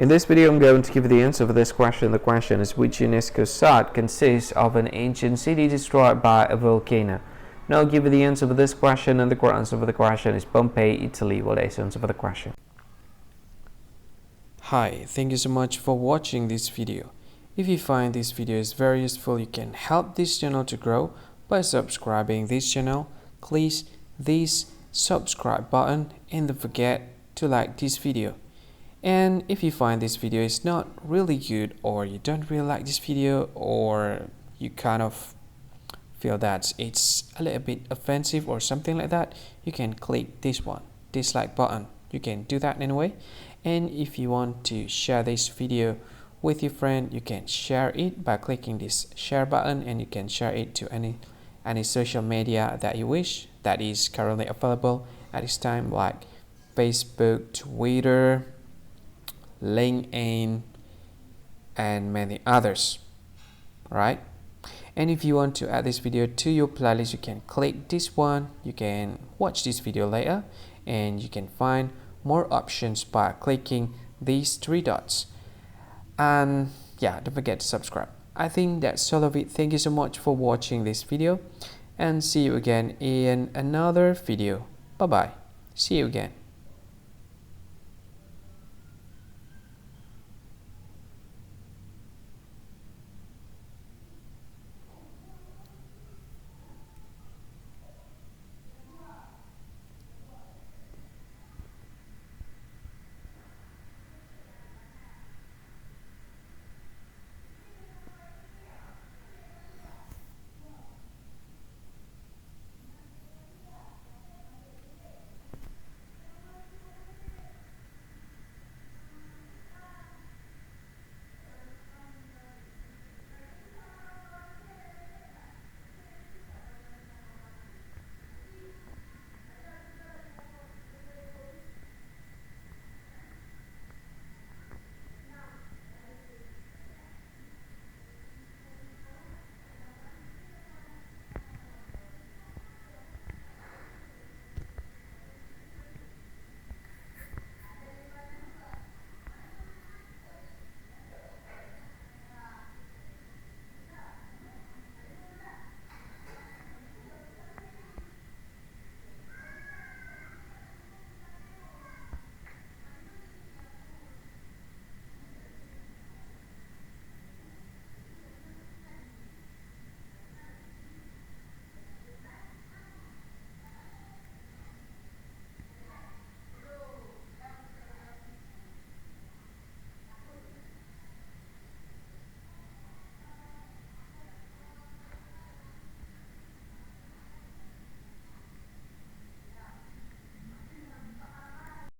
In this video, I'm going to give you the answer for this question. The question is, which UNESCO site consists of an ancient city destroyed by a volcano? Now I'll give you the answer for this question, and the correct answer for the question is Pompeii, Italy. Well, that's the answer for the question. Hi, thank you so much for watching this video. If you find this video is very useful, you can help this channel to grow by subscribing this channel. Click this subscribe button and don't forget to like this video. And if you find this video is not really good, or you don't really like this video, or you kind of feel that it's a little bit offensive or something like that, you can click this one, dislike button. You can do that anyway. And if you want to share this video with your friend, you can share it by clicking this share button, and you can share it to any social media that you wish that is currently available at this time, like Facebook, Twitter, LinkedIn, and many others, right? And if you want to add this video to your playlist, you can click this one. You can watch this video later, and you can find more options by clicking these three dots. And yeah, don't forget to subscribe. I think that's all of it. Thank you so much for watching this video, and see you again in another video. Bye bye. See you again.